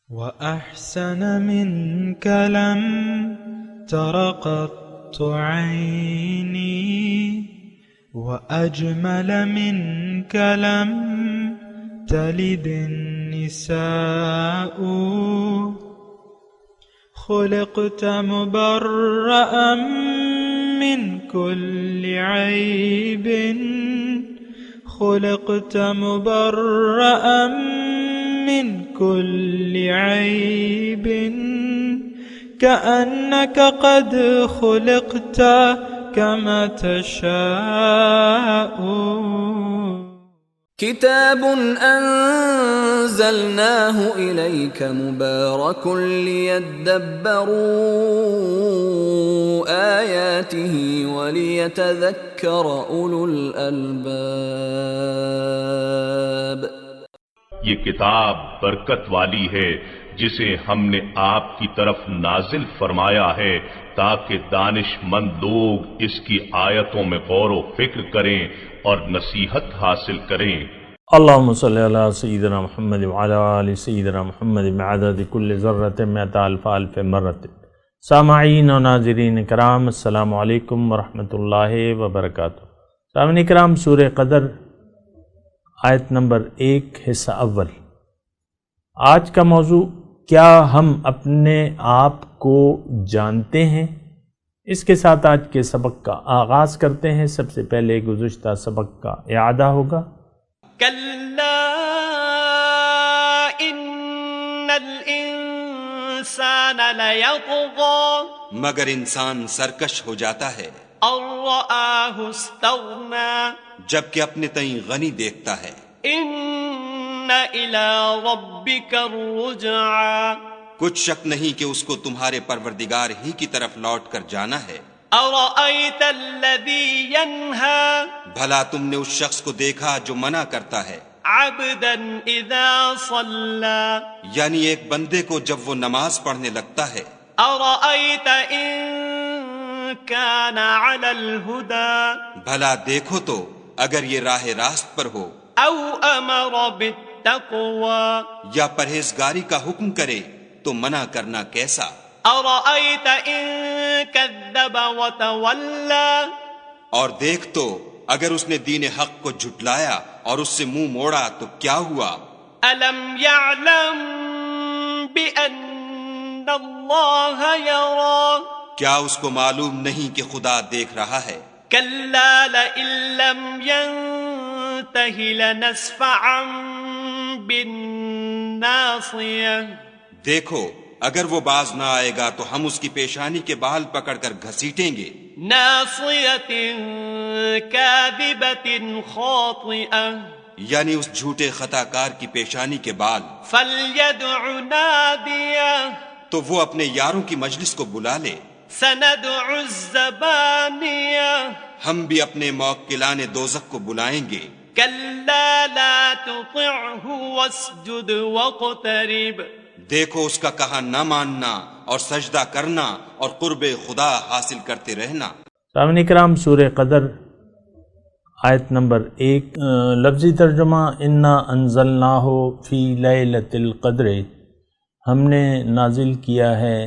وأحسن منك لم تر قط عيني وأجمل منك لم تلد النساء خلقت مبرأ من كل عيب خلقت مبرأ من كل عيب كأنك قد خلقت كما تشاء كتاب أنزلناه إليك مبارك ليدبروا آياته وليتذكر أولو الألباب. یہ کتاب برکت والی ہے جسے ہم نے آپ کی طرف نازل فرمایا ہے تاکہ دانش مند لوگ اس کی آیتوں میں غور و فکر کریں اور نصیحت حاصل کریں. اللہم صلی علی سیدنا محمد وعلی آل سیدنا محمد بعدد کل ذرۃ مئۃ الف الف مرۃ. سامعین و ناظرین کرام، السلام علیکم ورحمۃ اللہ وبرکاتہ. سامعین کرام، سورہ قدر آیت نمبر 1 حصہ اول. آج کا موضوع، کیا ہم اپنے آپ کو جانتے ہیں؟ اس کے ساتھ آج کے سبق کا آغاز کرتے ہیں. سب سے پہلے گزشتہ سبق کا اعادہ ہوگا. کلا ان الانسان لیطغی، مگر انسان سرکش ہو جاتا ہے، ان رآہ استغنی، جبکہ اپنے تئیں غنی دیکھتا ہے. ان الی ربک الرجعی، کچھ شک نہیں کہ اس کو تمہارے پروردگار ہی کی طرف لوٹ کر جانا ہے. ارأیت الذی ینہی، بھلا تم نے اس شخص کو دیکھا جو منع کرتا ہے، عبدا اذا صلی، یعنی ایک بندے کو جب وہ نماز پڑھنے لگتا ہے. ارأیت ان کان علی الہدی، بھلا دیکھو تو اگر یہ راہ راست پر ہو، او امر بالتقوی، یا پرہیزگاری کا حکم کرے تو منع کرنا کیسا. ارأیت ان کذب وتولی، اور دیکھ تو اگر اس نے دین حق کو جھٹلایا اور اس سے منہ موڑا تو کیا ہوا. الم یعلم بان اللہ یری، کیا اس کو معلوم نہیں کہ خدا دیکھ رہا ہے. کلا لئن لم ینتہ لنسفعا بالناصیہ، دیکھو اگر وہ باز نہ آئے گا تو ہم اس کی پیشانی کے بال پکڑ کر گھسیٹیں گے. ناصیۃ کاذبۃ خاطئہ، یعنی اس جھوٹے خطا کار کی پیشانی کے بال. فلیدع نادیہ، تو وہ اپنے یاروں کی مجلس کو بلا لے. سندع الزبانیہ، ہم بھی اپنے موکلان دوزخ کو بلائیں گے. کلا لا تطعہ واسجد واقترب، دیکھو اس کا کہا نہ ماننا اور سجدہ کرنا اور قرب خدا حاصل کرتے رہنا. سامعین کرام، سورہ قدر آیت نمبر 1. لفظی ترجمہ، انا انزلناہ فی لیلۃ القدر، ہم نے نازل کیا ہے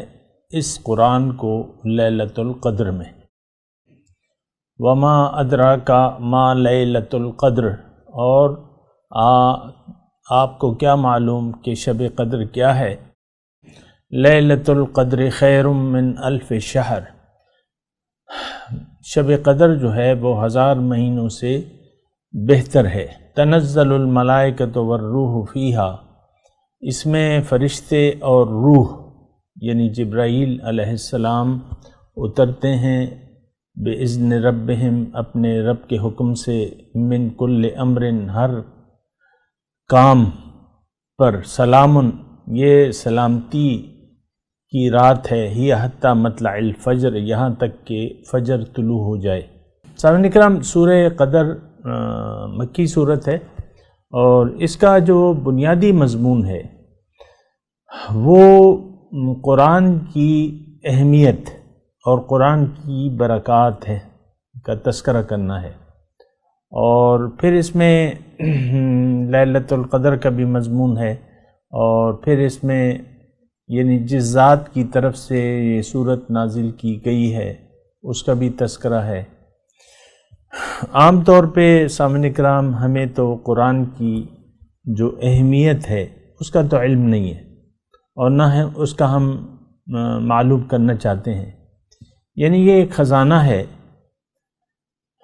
اس قرآن کو لیلۃ القدر میں. وما ادراک ما لیلۃ القدر، اور آپ کو کیا معلوم کہ شب قدر کیا ہے. لیلۃ القدر خیر من الف شہر، شب قدر جو ہے وہ 1000 مہینوں سے بہتر ہے. تنزل الملائکۃ والروح فیہا، اس میں فرشتے اور روح یعنی جبرائیل علیہ السلام اترتے ہیں بِإِذْنِ رَبِّهِمْ، اپنے رب کے حکم سے. من کل امر، ہر کام پر. سلام، یہ سلامتی کی رات ہے. ہی حتیٰ مطلع الفجر، یہاں تک کہ فجر طلوع ہو جائے. سامعین کرام، سورہ قدر مکی صورت ہے، اور اس کا جو بنیادی مضمون ہے وہ قرآن کی اہمیت اور قرآن کی برکات ہے کا تذکرہ کرنا ہے. اور پھر اس میں لیلۃ القدر کا بھی مضمون ہے، اور پھر اس میں یعنی جس ذات کی طرف سے یہ صورت نازل کی گئی ہے اس کا بھی تذکرہ ہے۔ عام طور پہ سامعین کرام ہمیں تو قرآن کی جو اہمیت ہے اس کا تو علم نہیں ہے، اور نہ ہے اس کا ہم معلوم کرنا چاہتے ہیں۔ یعنی یہ ایک خزانہ ہے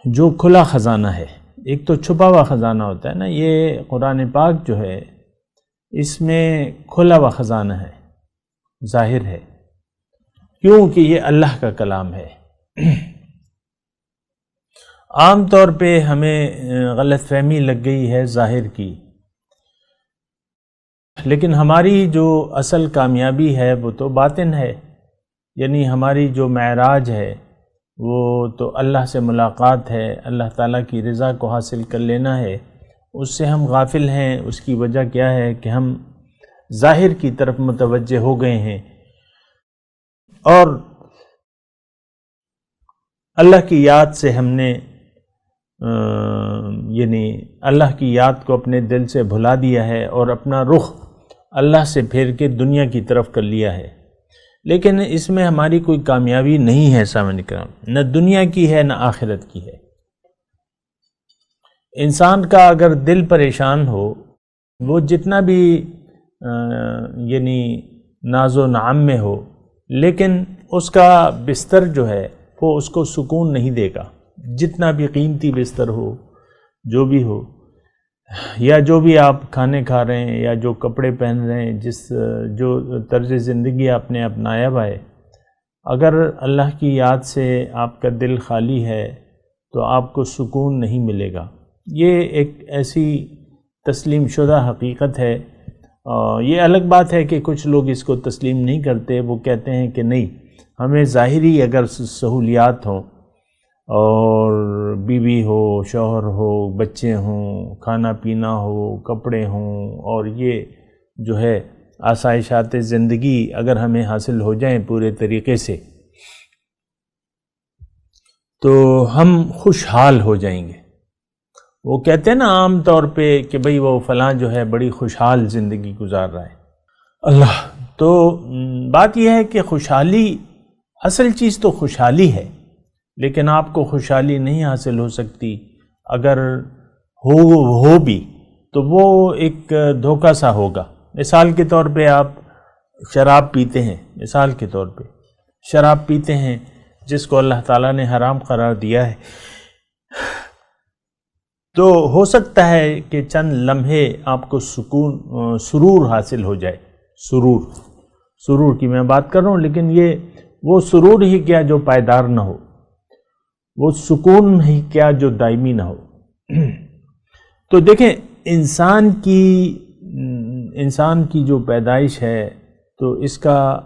جو کھلا خزانہ ہے، ایک تو چھپا ہوا خزانہ ہوتا ہے نا، یہ قرآن پاک جو ہے اس میں کھلا ہوا خزانہ ہے، ظاہر ہے، کیونکہ یہ اللہ کا کلام ہے۔ عام طور پہ ہمیں غلط فہمی لگ گئی ہے ظاہر کی، لیکن ہماری جو اصل کامیابی ہے وہ تو باطن ہے، یعنی ہماری جو معراج ہے وہ تو اللہ سے ملاقات ہے، اللہ تعالیٰ کی رضا کو حاصل کر لینا ہے۔ اس سے ہم غافل ہیں، اس کی وجہ کیا ہے کہ ہم ظاہر کی طرف متوجہ ہو گئے ہیں، اور اللہ کی یاد سے ہم نے یعنی اللہ کی یاد کو اپنے دل سے بھلا دیا ہے اور اپنا رخ اللہ سے پھیر کے دنیا کی طرف کر لیا ہے۔ لیکن اس میں ہماری کوئی کامیابی نہیں ہے سامعین کرام، نہ دنیا کی ہے نہ آخرت کی ہے۔ انسان کا اگر دل پریشان ہو، وہ جتنا بھی یعنی ناز و نعم میں ہو، لیکن اس کا بستر جو ہے وہ اس کو سکون نہیں دے گا، جتنا بھی قیمتی بستر ہو، جو بھی ہو، یا جو بھی آپ کھانے کھا رہے ہیں یا جو کپڑے پہن رہے ہیں، جو طرز زندگی آپ نے اپنایا ہوا ہے، اگر اللہ کی یاد سے آپ کا دل خالی ہے تو آپ کو سکون نہیں ملے گا۔ یہ ایک ایسی تسلیم شدہ حقیقت ہے۔ یہ الگ بات ہے کہ کچھ لوگ اس کو تسلیم نہیں کرتے، وہ کہتے ہیں کہ نہیں، ہمیں ظاہری اگر سہولیات ہوں اور بیوی ہو، شوہر ہو، بچے ہوں، کھانا پینا ہو، کپڑے ہوں، اور یہ جو ہے آسائشات زندگی اگر ہمیں حاصل ہو جائیں پورے طریقے سے، تو ہم خوشحال ہو جائیں گے۔ وہ کہتے ہیں نا عام طور پہ کہ بھئی وہ فلاں جو ہے بڑی خوشحال زندگی گزار رہا ہے۔ اللہ تو بات یہ ہے کہ خوشحالی، اصل چیز تو خوشحالی ہے، لیکن آپ کو خوشحالی نہیں حاصل ہو سکتی اگر ہو بھی تو وہ ایک دھوکہ سا ہوگا۔ مثال کے طور پہ آپ شراب پیتے ہیں، مثال کے طور پہ شراب پیتے ہیں جس کو اللہ تعالیٰ نے حرام قرار دیا ہے، تو ہو سکتا ہے کہ چند لمحے آپ کو سرور حاصل ہو جائے، سرور کی میں بات کر رہا ہوں، لیکن یہ وہ سرور ہی کیا جو پائیدار نہ ہو، وہ سکون ہی کیا جو دائمی نہ ہو۔ تو دیکھیں انسان کی جو پیدائش ہے تو اس کا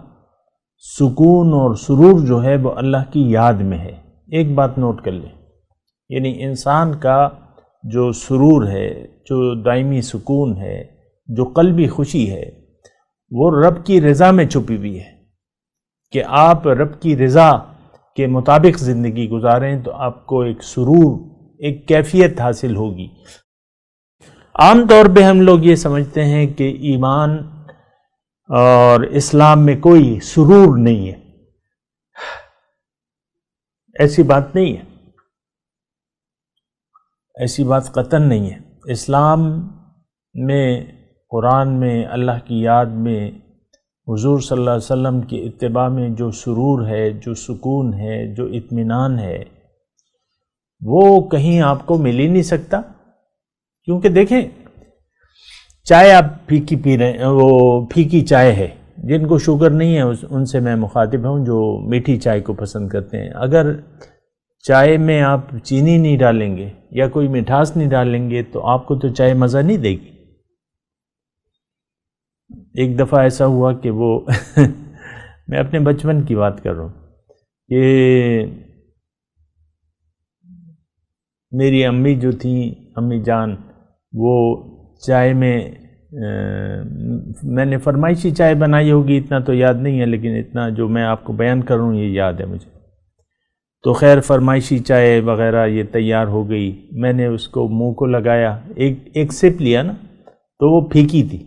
سکون اور سرور جو ہے وہ اللہ کی یاد میں ہے۔ ایک بات نوٹ کر لیں، یعنی انسان کا جو سرور ہے، جو دائمی سکون ہے، جو قلبی خوشی ہے، وہ رب کی رضا میں چھپی ہوئی ہے، کہ آپ رب کی رضا کے مطابق زندگی گزاریں تو آپ کو ایک سرور، ایک کیفیت حاصل ہوگی۔ عام طور پہ ہم لوگ یہ سمجھتے ہیں کہ ایمان اور اسلام میں کوئی سرور نہیں ہے، ایسی بات نہیں ہے، ایسی بات قطعاً نہیں ہے۔ اسلام میں، قرآن میں، اللہ کی یاد میں، حضور صلی اللہ علیہ وسلم کی اتباع میں جو سرور ہے، جو سکون ہے، جو اطمینان ہے، وہ کہیں آپ کو مل ہی نہیں سکتا۔ کیونکہ دیکھیں چائے آپ پھیکی پی رہے ہیں، وہ پھیکی چائے ہے، جن کو شوگر نہیں ہے ان سے میں مخاطب ہوں جو میٹھی چائے کو پسند کرتے ہیں۔ اگر چائے میں آپ چینی نہیں ڈالیں گے یا کوئی مٹھاس نہیں ڈالیں گے تو آپ کو تو چائے مزہ نہیں دے گی۔ ایک دفعہ ایسا ہوا کہ وہ میں اپنے بچپن کی بات کر رہا ہوں کہ میری امی جو تھیں، امی جان، وہ چائے میں نے فرمائشی چائے بنائی ہوگی، اتنا تو یاد نہیں ہے، لیکن اتنا جو میں آپ کو بیان کر رہا ہوں یہ یاد ہے مجھے۔ تو خیر فرمائشی چائے وغیرہ یہ تیار ہو گئی، میں نے اس کو منہ کو لگایا، ایک سپ لیا نا، تو وہ پھیکی تھی۔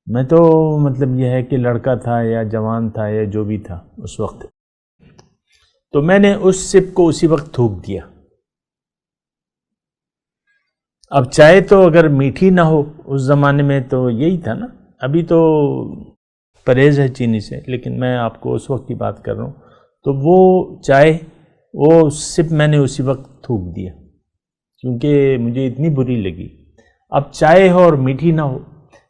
میں تو مطلب یہ ہے کہ لڑکا تھا یا جوان تھا یا جو بھی تھا اس وقت، تو میں نے اس سپ کو اسی وقت تھوک دیا۔ اب چائے تو اگر میٹھی نہ ہو اس زمانے میں تو یہی تھا نا، ابھی تو پرہیز ہے چینی سے، لیکن میں آپ کو اس وقت کی بات کر رہا ہوں، تو وہ چائے وہ سپ میں نے اسی وقت تھوک دیا کیونکہ مجھے اتنی بری لگی۔ اب چائے ہو اور میٹھی نہ ہو،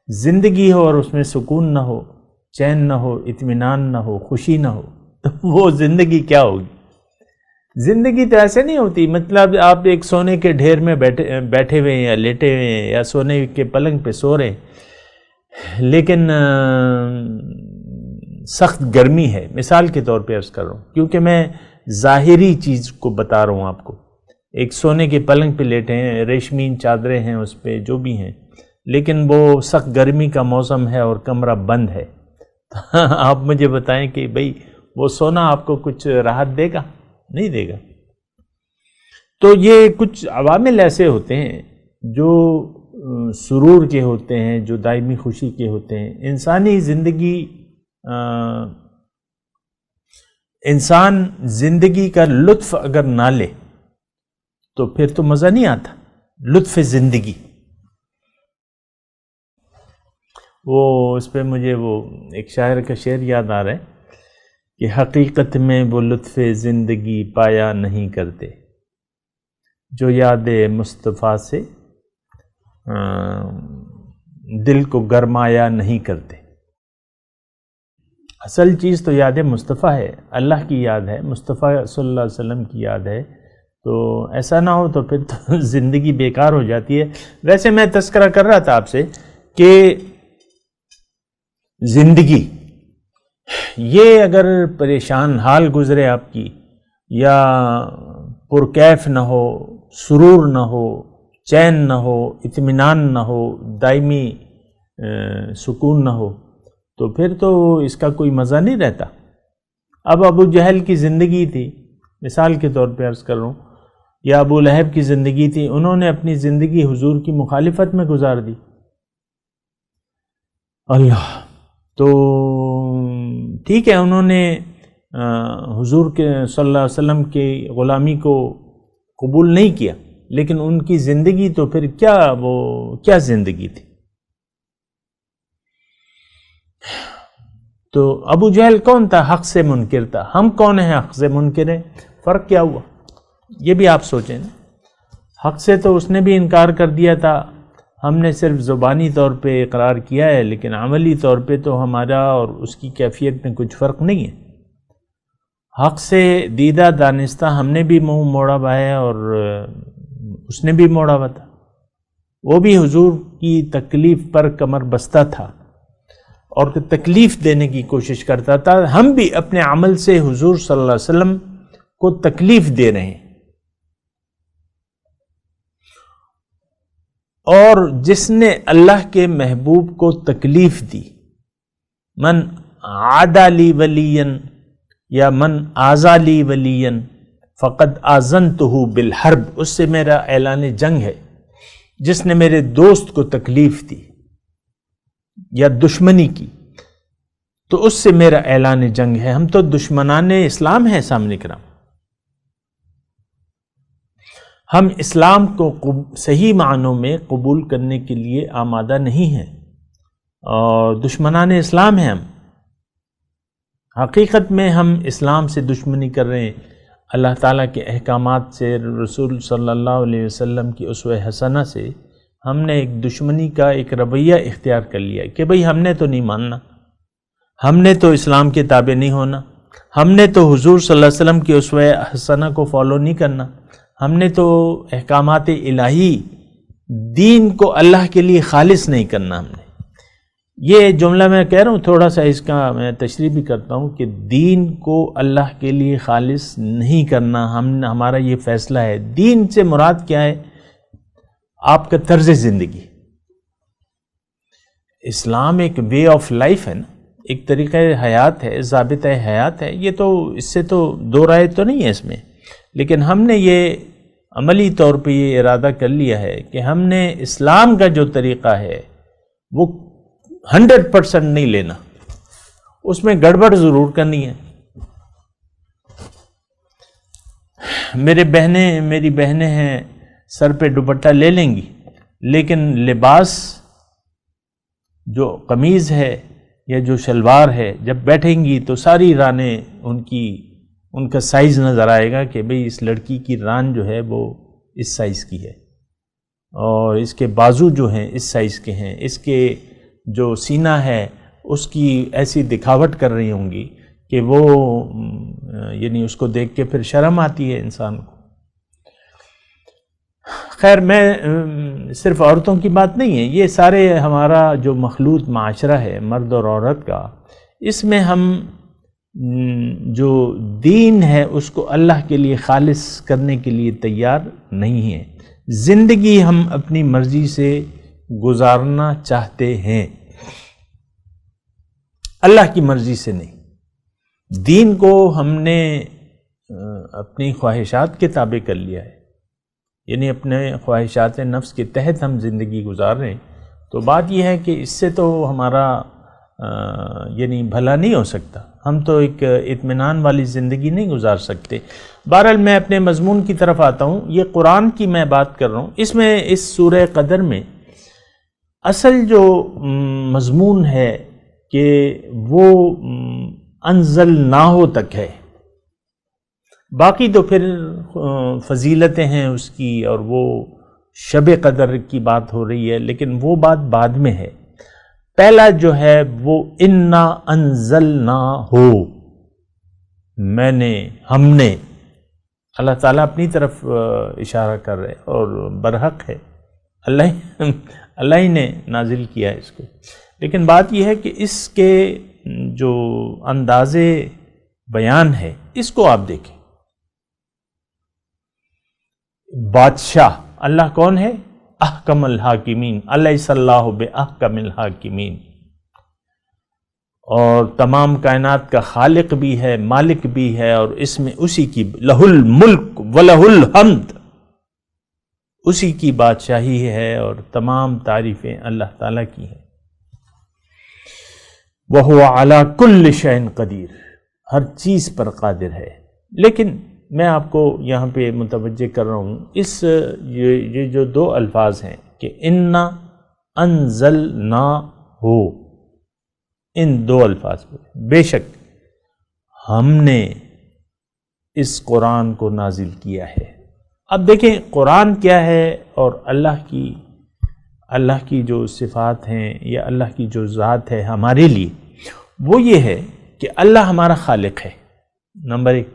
زندگی ہو اور اس میں سکون نہ ہو، چین نہ ہو، اطمینان نہ ہو، خوشی نہ ہو، تو وہ زندگی کیا ہوگی؟ زندگی تو ایسے نہیں ہوتی، مطلب آپ ایک سونے کے ڈھیر میں بیٹھے ہوئے ہیں یا لیٹے ہوئے ہیں یا سونے کے پلنگ پہ سو رہے ہیں، لیکن سخت گرمی ہے، مثال کے طور پہ عرض کر رہا ہوں کیونکہ میں ظاہری چیز کو بتا رہا ہوں آپ کو۔ ایک سونے کے پلنگ پہ لیٹے ہیں، ریشمین چادریں ہیں اس پہ جو بھی ہیں، لیکن وہ سخت گرمی کا موسم ہے اور کمرہ بند ہے، آپ مجھے بتائیں کہ بھئی وہ سونا آپ کو کچھ راحت دے گا؟ نہیں دے گا۔ تو یہ کچھ عوامل ایسے ہوتے ہیں جو سرور کے ہوتے ہیں، جو دائمی خوشی کے ہوتے ہیں۔ انسانی زندگی انسان زندگی کا لطف اگر نہ لے تو پھر تو مزہ نہیں آتا، لطف زندگی۔ وہ اس پہ مجھے وہ ایک شاعر کا شعر یاد آ رہا ہے کہ حقیقت میں وہ لطف زندگی پایا نہیں کرتے جو یاد مصطفیٰ سے دل کو گرمایا نہیں کرتے۔ اصل چیز تو یاد مصطفیٰ ہے، اللہ کی یاد ہے، مصطفیٰ صلی اللہ علیہ وسلم کی یاد ہے، تو ایسا نہ ہو تو پھر تو زندگی بیکار ہو جاتی ہے۔ ویسے میں تذکرہ کر رہا تھا آپ سے کہ زندگی یہ اگر پریشان حال گزرے آپ کی، یا پرکیف نہ ہو، سرور نہ ہو، چین نہ ہو، اطمینان نہ ہو، دائمی سکون نہ ہو، تو پھر تو اس کا کوئی مزہ نہیں رہتا۔ اب ابو جہل کی زندگی تھی، مثال کے طور پہ عرض کر رہا ہوں، یا ابو لہب کی زندگی تھی، انہوں نے اپنی زندگی حضور کی مخالفت میں گزار دی۔ اللہ، تو ٹھیک ہے انہوں نے حضور کے صلی اللہ علیہ وسلم کی غلامی کو قبول نہیں کیا، لیکن ان کی زندگی تو پھر کیا زندگی تھی۔ تو ابو جہل کون تھا؟ حق سے منکر تھا۔ ہم کون ہیں؟ حق سے منکر ہیں۔ فرق کیا ہوا؟ یہ بھی آپ سوچیں نا۔ حق سے تو اس نے بھی انکار کر دیا تھا، ہم نے صرف زبانی طور پہ اقرار کیا ہے، لیکن عملی طور پہ تو ہمارا اور اس کی کیفیت میں کچھ فرق نہیں ہے۔ حق سے دیدہ دانستہ ہم نے بھی منہ موڑا ہوا ہے اور اس نے بھی موڑا ہوا تھا، وہ بھی حضور کی تکلیف پر کمر بستہ تھا اور تکلیف دینے کی کوشش کرتا تھا۔ ہم بھی اپنے عمل سے حضور صلی اللہ علیہ وسلم کو تکلیف دے رہے ہیں، اور جس نے اللہ کے محبوب کو تکلیف دی، من عادى لی ولیا یا من آذى لی ولیا فقد آذنته بالحرب، اس سے میرا اعلان جنگ ہے۔ جس نے میرے دوست کو تکلیف دی یا دشمنی کی تو اس سے میرا اعلان جنگ ہے۔ ہم تو دشمنان اسلام ہیں سامنے کرام، ہم اسلام کو صحیح معنوں میں قبول کرنے کے لیے آمادہ نہیں ہیں اور دشمنان اسلام ہیں۔ ہم حقیقت میں ہم اسلام سے دشمنی کر رہے ہیں، اللہ تعالیٰ کے احکامات سے، رسول صلی اللہ علیہ وسلم کی اسوہ حسنہ سے ہم نے ایک دشمنی کا ایک رویہ اختیار کر لیا کہ بھئی ہم نے تو نہیں ماننا، ہم نے تو اسلام کے تابع نہیں ہونا، ہم نے تو حضور صلی اللہ علیہ وسلم کی اسوہ حسنہ کو فالو نہیں کرنا، ہم نے تو احکامات الہی دین کو اللہ کے لیے خالص نہیں کرنا۔ ہم نے یہ جملہ میں کہہ رہا ہوں، تھوڑا سا اس کا میں تشریح بھی کرتا ہوں کہ دین کو اللہ کے لیے خالص نہیں کرنا ہمارا یہ فیصلہ ہے۔ دین سے مراد کیا ہے؟ آپ کا طرز زندگی۔ اسلام ایک وے آف لائف ہے نا، ایک طریقہ حیات ہے، ضابطہ حیات ہے، یہ تو اس سے تو دو رائے تو نہیں ہے اس میں، لیکن ہم نے یہ عملی طور پہ یہ ارادہ کر لیا ہے کہ ہم نے اسلام کا جو طریقہ ہے وہ 100% نہیں لینا، اس میں گڑبڑ ضرور کرنی ہے۔ میری بہنیں ہیں، سر پہ دوپٹہ لے لیں گی، لیکن لباس جو قمیض ہے یا جو شلوار ہے جب بیٹھیں گی تو ساری رانیں ان کا سائز نظر آئے گا کہ بھئی اس لڑکی کی ران جو ہے وہ اس سائز کی ہے، اور اس کے بازو جو ہیں اس سائز کے ہیں، اس کے جو سینہ ہے اس کی ایسی دکھاوٹ کر رہی ہوں گی کہ وہ یعنی اس کو دیکھ کے پھر شرم آتی ہے انسان کو۔ خیر، میں صرف عورتوں کی بات نہیں ہے، یہ سارے ہمارا جو مخلوط معاشرہ ہے مرد اور عورت کا، اس میں ہم جو دین ہے اس کو اللہ کے لیے خالص کرنے کے لیے تیار نہیں ہیں۔ زندگی ہم اپنی مرضی سے گزارنا چاہتے ہیں، اللہ کی مرضی سے نہیں۔ دین کو ہم نے اپنی خواہشات کے تابع کر لیا ہے، یعنی اپنے خواہشات نفس کے تحت ہم زندگی گزار رہے ہیں، تو بات یہ ہے کہ اس سے تو ہمارا یعنی بھلا نہیں ہو سکتا، ہم تو ایک اطمینان والی زندگی نہیں گزار سکتے۔ بہرحال میں اپنے مضمون کی طرف آتا ہوں، یہ قرآن کی میں بات کر رہا ہوں، اس میں اس سورہ قدر میں اصل جو مضمون ہے کہ وہ انزلناہ تک ہے، باقی تو پھر فضیلتیں ہیں اس کی اور وہ شب قدر کی بات ہو رہی ہے، لیکن وہ بات بعد میں ہے۔ پہلا جو ہے وہ انا انزلناہ، ہم نے، اللہ تعالیٰ اپنی طرف اشارہ کر رہے اور برحق ہے، اللہ ہی نے نازل کیا ہے اس کو، لیکن بات یہ ہے کہ اس کے جو انداز بیان ہے اس کو آپ دیکھیں۔ بادشاہ اللہ کون ہے؟ احکم الحاکمین، الیس اللہ باحکم الحاکمین، اور تمام کائنات کا خالق بھی ہے، مالک بھی ہے، اور اس میں اسی کی لہ الملک ولہ الحمد، اسی کی بادشاہی ہے اور تمام تعریفیں اللہ تعالیٰ کی ہیں۔ وَهُوَ عَلَى كُلِّ شَيْءٍ قدیر، ہر چیز پر قادر ہے۔ لیکن میں آپ کو یہاں پہ متوجہ کر رہا ہوں، یہ جو دو الفاظ ہیں کہ انا انزلناہ، ان دو الفاظ پہ بے شک ہم نے اس قرآن کو نازل کیا ہے۔ اب دیکھیں قرآن کیا ہے اور اللہ کی جو صفات ہیں یا اللہ کی جو ذات ہے ہمارے لیے، وہ یہ ہے کہ اللہ ہمارا خالق ہے، نمبر ایک،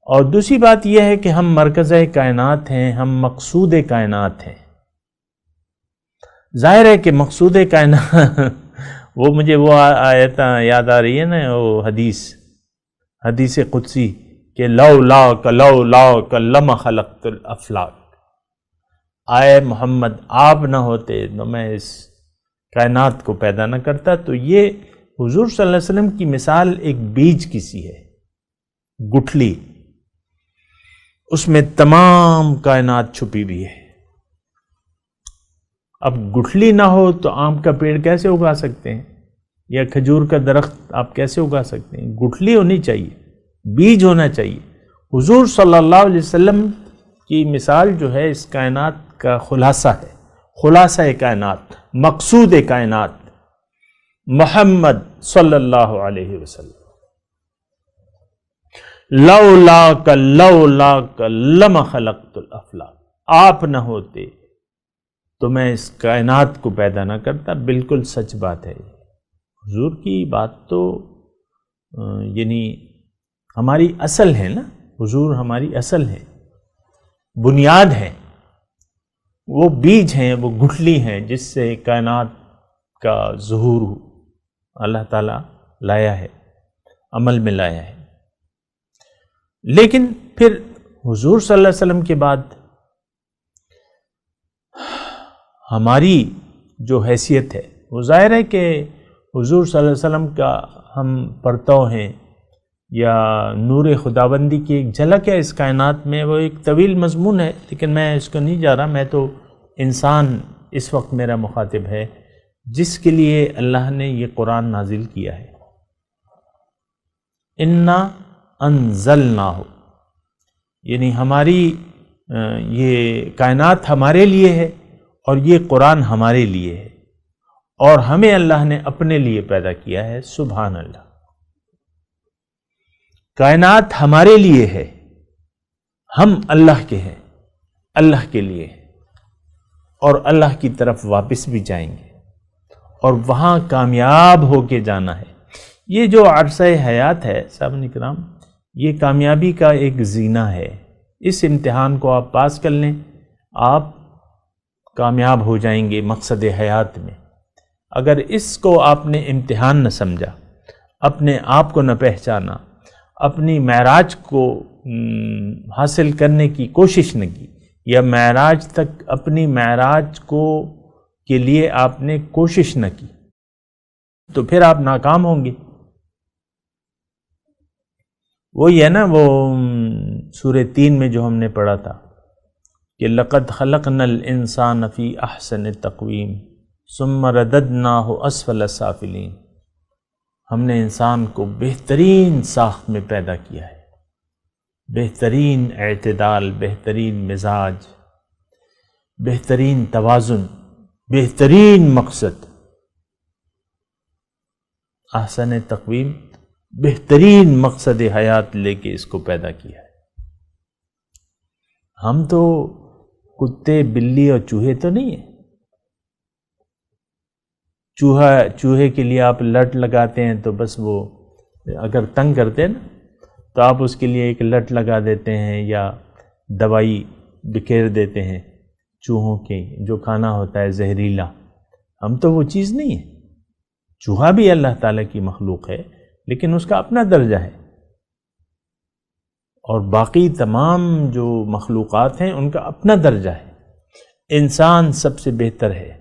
اور دوسری بات یہ ہے کہ ہم مرکز کائنات ہیں، ہم مقصود کائنات ہیں۔ ظاہر ہے کہ مقصود کائنات وہ مجھے وہ آیت یاد آ رہی ہے نا، وہ حدیث قدسی کہ لولاک لما خلقت الافلاک، آئے محمد آپ نہ ہوتے تو میں اس کائنات کو پیدا نہ کرتا۔ تو یہ حضور صلی اللہ علیہ وسلم کی مثال ایک بیج کی سی ہے، گٹھلی، اس میں تمام کائنات چھپی ہوئی ہے۔ اب گٹھلی نہ ہو تو آم کا پیڑ کیسے اگا سکتے ہیں، یا کھجور کا درخت آپ کیسے اگا سکتے ہیں؟ گٹھلی ہونی چاہیے، بیج ہونا چاہیے۔ حضور صلی اللہ علیہ وسلم کی مثال جو ہے اس کائنات کا خلاصہ ہے، خلاصہ کائنات، مقصود کائنات محمد صلی اللہ علیہ وسلم۔ لولاک لما خلقت الافلاک، آپ نہ ہوتے تو میں اس کائنات کو پیدا نہ کرتا۔ بالکل سچ بات ہے، حضور کی بات تو یعنی ہماری اصل ہے نا، حضور ہماری اصل ہے، بنیاد ہے، وہ بیج ہیں، وہ گٹھلی ہیں جس سے کائنات کا ظہور اللہ تعالیٰ لایا ہے، عمل میں لایا ہے۔ لیکن پھر حضور صلی اللہ علیہ وسلم کے بعد ہماری جو حیثیت ہے وہ ظاہر ہے کہ حضور صلی اللہ علیہ وسلم کا ہم پرتو ہیں یا نور خداوندی کی ایک جھلک ہے اس کائنات میں، وہ ایک طویل مضمون ہے، لیکن میں اس کو نہیں جا رہا۔ میں تو انسان اس وقت میرا مخاطب ہے جس کے لیے اللہ نے یہ قرآن نازل کیا ہے. انا انزلناہ، یعنی ہماری یہ کائنات ہمارے لیے ہے اور یہ قرآن ہمارے لیے ہے، اور ہمیں اللہ نے اپنے لیے پیدا کیا ہے. سبحان اللہ. کائنات ہمارے لیے ہے، ہم اللہ کے ہیں، اللہ کے لیے، اور اللہ کی طرف واپس بھی جائیں گے اور وہاں کامیاب ہو کے جانا ہے. یہ جو عرصہ حیات ہے سامعین کرام، یہ کامیابی کا ایک زینہ ہے. اس امتحان کو آپ پاس کر لیں، آپ کامیاب ہو جائیں گے مقصد حیات میں. اگر اس کو آپ نے امتحان نہ سمجھا، اپنے آپ کو نہ پہچانا، اپنی معراج کو حاصل کرنے کی کوشش نہ کی، یا معراج تک اپنی معراج کے لیے آپ نے کوشش نہ کی، تو پھر آپ ناکام ہوں گے. وہی ہے نا وہ سورہ 3 میں جو ہم نے پڑھا تھا کہ لَقَدْ خَلَقْنَا الْإِنسَانَ فِي أَحْسَنِ تَقْوِيمٍ ثُمَّ رَدَدْنَاهُ أَسْفَلَ سَافِلِينَ. ہم نے انسان کو بہترین ساخت میں پیدا کیا ہے، بہترین اعتدال، بہترین مزاج، بہترین توازن، بہترین مقصد. احسن تقویم، بہترین مقصد حیات لے کے اس کو پیدا کیا ہے. ہم تو کتے، بلی اور چوہے تو نہیں ہیں. چوہے کے لیے آپ لٹ لگاتے ہیں تو بس وہ اگر تنگ کرتے ہیں نا تو آپ اس کے لیے ایک لٹ لگا دیتے ہیں یا دوائی بکھیر دیتے ہیں چوہوں کے جو کھانا ہوتا ہے زہریلا. ہم تو وہ چیز نہیں ہے. چوہا بھی اللہ تعالیٰ کی مخلوق ہے لیکن اس کا اپنا درجہ ہے، اور باقی تمام جو مخلوقات ہیں ان کا اپنا درجہ ہے. انسان سب سے بہتر ہے.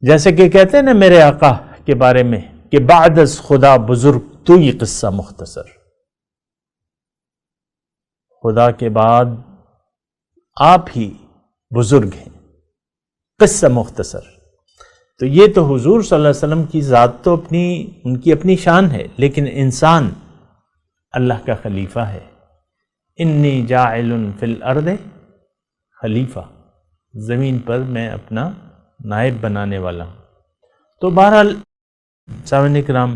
جیسے کہ کہتے ہیں نا میرے آقا کے بارے میں کہ بعد از خدا بزرگ تو یہ قصہ مختصر. خدا کے بعد آپ ہی بزرگ ہیں، قصہ مختصر. تو یہ تو حضور صلی اللہ علیہ وسلم کی ذات تو ان کی اپنی شان ہے، لیکن انسان اللہ کا خلیفہ ہے. انی جاعل فی الارض خلیفہ، زمین پر میں اپنا نائب بنانے والا ہوں. تو بہرحال سامعین کرام،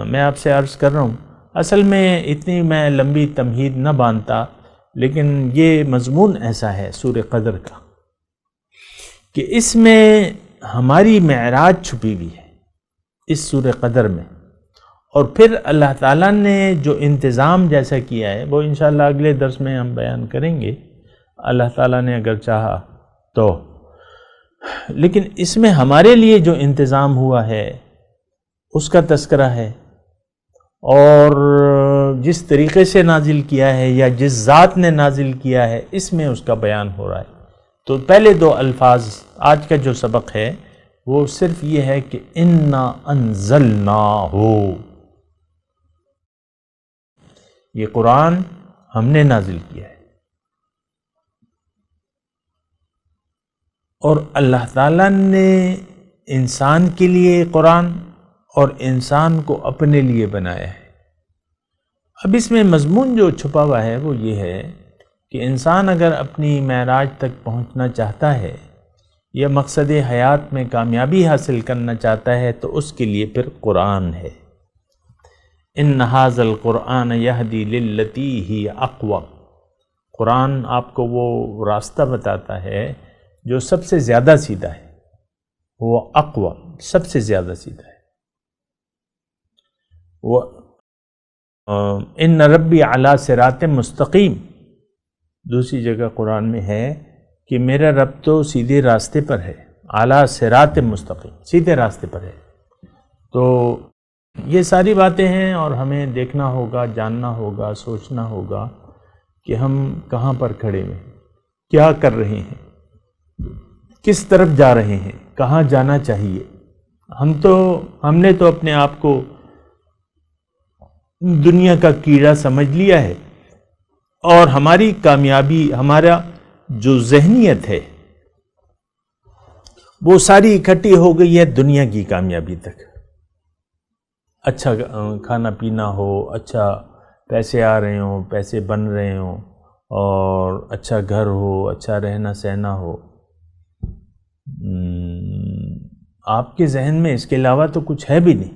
میں آپ سے عرض کر رہا ہوں، اصل میں اتنی میں لمبی تمہید نہ باندھتا، لیکن یہ مضمون ایسا ہے سورہ قدر کا کہ اس میں ہماری معراج چھپی ہوئی ہے اس سورہ قدر میں. اور پھر اللہ تعالیٰ نے جو انتظام جیسا کیا ہے وہ انشاءاللہ اگلے درس میں ہم بیان کریں گے اللہ تعالیٰ نے اگر چاہا تو. لیکن اس میں ہمارے لیے جو انتظام ہوا ہے اس کا تذکرہ ہے، اور جس طریقے سے نازل کیا ہے یا جس ذات نے نازل کیا ہے اس میں اس کا بیان ہو رہا ہے. تو پہلے دو الفاظ آج کا جو سبق ہے وہ صرف یہ ہے کہ انا انزلناہ، یہ قرآن ہم نے نازل کیا ہے. اور اللہ تعالیٰ نے انسان کے لیے قرآن اور انسان کو اپنے لیے بنایا ہے. اب اس میں مضمون جو چھپا ہوا ہے وہ یہ ہے کہ انسان اگر اپنی معراج تک پہنچنا چاہتا ہے یا مقصد حیات میں کامیابی حاصل کرنا چاہتا ہے تو اس کے لیے پھر قرآن ہے. ان ھذا القرآن یہدی للتی ہی اقوم. قرآن آپ کو وہ راستہ بتاتا ہے جو سب سے زیادہ سیدھا ہے، وہ اقوم، سب سے زیادہ سیدھا ہے. وہ ان ربی علی صراط مستقیم، دوسری جگہ قرآن میں ہے کہ میرا رب تو سیدھے راستے پر ہے، اعلیٰ صراط مستقیم، سیدھے راستے پر ہے. تو یہ ساری باتیں ہیں اور ہمیں دیکھنا ہوگا، جاننا ہوگا، سوچنا ہوگا کہ ہم کہاں پر کھڑے ہیں، کیا کر رہے ہیں، کس طرف جا رہے ہیں، کہاں جانا چاہیے. ہم نے تو اپنے آپ کو دنیا کا کیڑا سمجھ لیا ہے، اور ہماری کامیابی، ہمارا جو ذہنیت ہے وہ ساری اکٹھی ہو گئی ہے دنیا کی کامیابی تک. اچھا کھانا پینا ہو، اچھا پیسے آ رہے ہوں، پیسے بن رہے ہوں، اور اچھا گھر ہو، اچھا رہنا سہنا ہو. آپ کے ذہن میں اس کے علاوہ تو کچھ ہے بھی نہیں.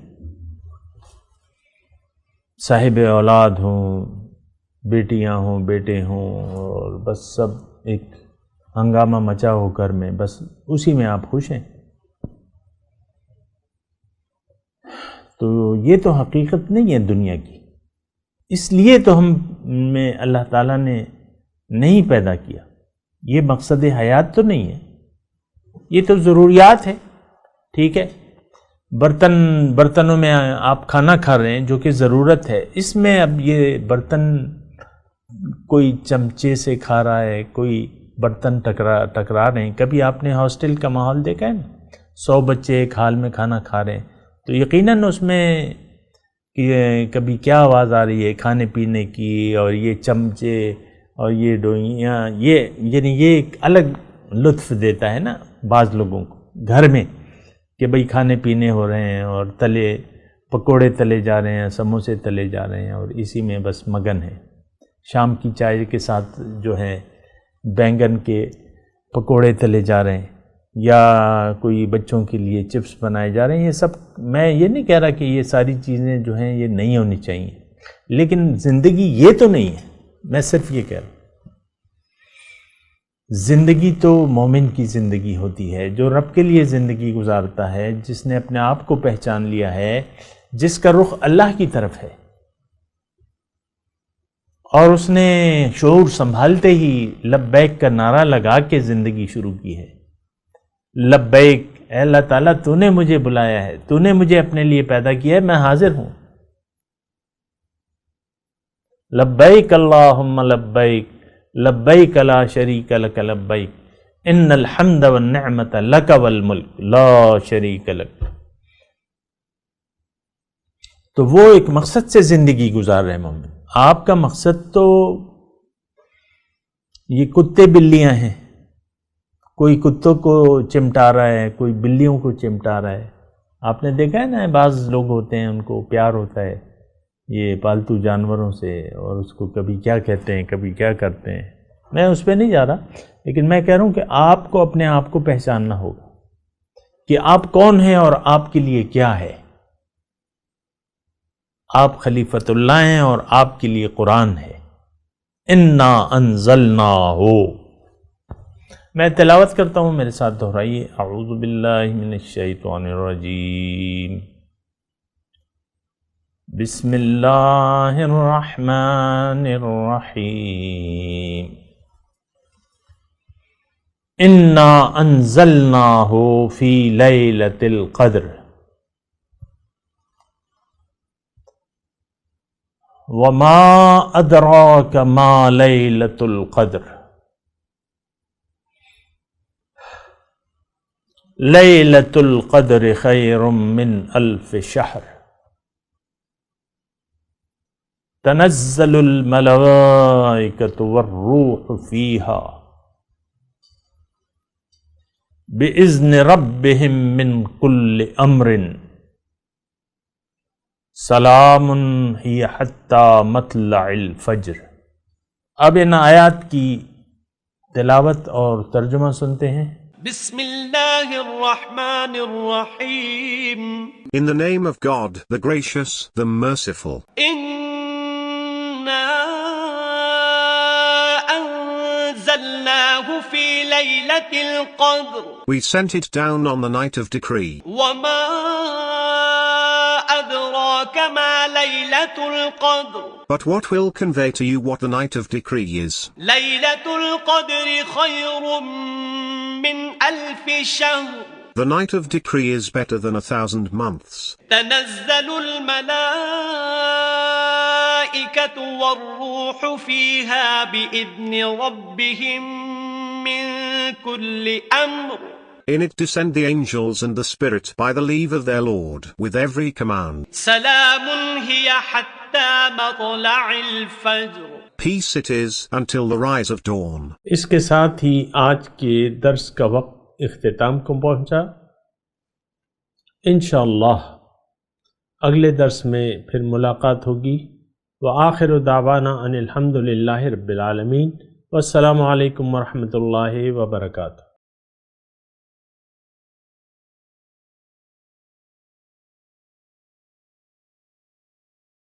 صاحب اولاد ہوں، بیٹیاں ہوں، بیٹے ہوں، اور بس سب ایک ہنگامہ مچا ہو گھر میں، بس اسی میں آپ خوش ہیں. تو یہ تو حقیقت نہیں ہے دنیا کی. اس لیے تو ہم میں اللہ تعالیٰ نے نہیں پیدا کیا. یہ مقصد حیات تو نہیں ہے، یہ تو ضروریات ہے. ٹھیک ہے، برتنوں میں آپ کھانا کھا رہے ہیں جو کہ ضرورت ہے. اس میں اب یہ برتن کوئی چمچے سے کھا رہا ہے، کوئی برتن ٹکرا رہے ہیں. کبھی آپ نے ہاسٹل کا ماحول دیکھا ہے نا، 100 بچے ایک ہال میں کھانا کھا رہے ہیں، تو یقیناً اس میں کبھی کیا آواز آ رہی ہے کھانے پینے کی، اور یہ چمچے اور یہ ڈوئیاں، یعنی یہ ایک الگ لطف دیتا ہے نا بعض لوگوں کو گھر میں، کہ بھئی کھانے پینے ہو رہے ہیں اور پکوڑے تلے جا رہے ہیں، سموسے تلے جا رہے ہیں، اور اسی میں بس مگن ہے. شام کی چائے کے ساتھ جو ہے بینگن کے پکوڑے تلے جا رہے ہیں، یا کوئی بچوں کے لیے چپس بنائے جا رہے ہیں. یہ سب، میں یہ نہیں کہہ رہا کہ یہ ساری چیزیں جو ہیں یہ نہیں ہونی چاہیے، لیکن زندگی یہ تو نہیں ہے. میں صرف یہ کہہ رہا ہوں، زندگی تو مومن کی زندگی ہوتی ہے، جو رب کے لیے زندگی گزارتا ہے، جس نے اپنے آپ کو پہچان لیا ہے، جس کا رخ اللہ کی طرف ہے، اور اس نے شعور سنبھالتے ہی لبیک کا نعرہ لگا کے زندگی شروع کی ہے. لبیک، اے اللہ تعالیٰ تو نے مجھے بلایا ہے، تو نے مجھے اپنے لیے پیدا کیا ہے، میں حاضر ہوں. لبیک اللہم لبیک، لبیک لا شریک لک لبیک، ان الحمد والنعمت لک والملک لا شریک لک. تو وہ ایک مقصد سے زندگی گزار رہے ہیں مومن. آپ کا مقصد تو یہ کتے بلیاں ہیں، کوئی کتوں کو چمٹا رہا ہے، کوئی بلیوں کو چمٹا رہا ہے. آپ نے دیکھا ہے نا، بعض لوگ ہوتے ہیں ان کو پیار ہوتا ہے یہ پالتو جانوروں سے، اور اس کو کبھی کیا کہتے ہیں، کبھی کیا کرتے ہیں. میں اس پہ نہیں جا رہا، لیکن میں کہہ رہا ہوں کہ آپ کو اپنے آپ کو پہچاننا ہوگا کہ آپ کون ہیں اور آپ کے لیے کیا ہے. آپ خلیفۃ اللہ ہیں اور آپ کے لیے قرآن ہے. انا انزلناہ. میں تلاوت کرتا ہوں، میرے ساتھ دہرائیے. اعوذ باللہ من الشیطان الرجیم. بسم اللہ الرحمن الرحیم. انا انزلناہ فی لیلۃ القدر وما ادراک ما لیلۃ القدر لیلۃ القدر خیر من الف شہر تنزل الملائکۃ والروح فیہا بإذن ربهم من کل امر سلام ہی حتی مطلع الفجر. اب ان آیات کی تلاوت اور ترجمہ سنتے ہیں. بسم اللہ الرحمن الرحیم. In the name of God, the gracious, the merciful. إنا أنزلناه في ليلة القدر. We sent it down on the night of decree. وما أدراك ما ليلة القدر. But what will convey to you what the night of decree is? ليلة القدر خير من ألف شهر. The night of decree is better than 1,000 months. تنزل الملائكة والروح فيها بإذن ربهم من كل أمر. In it descend the angels and the Spirit by the leave of their Lord, with every command. سلام هي حتى مطلع الفجر. Peace it is until the rise of dawn. اس کے ساتھ ہی آج کے درس کا وقت اختتام کو پہنچا۔ انشاءاللہ اگلے درس میں پھر ملاقات ہوگی۔ وآخر دعوانا ان الحمد للہ رب العالمین، والسلام علیکم ورحمۃ اللہ وبرکاتہ۔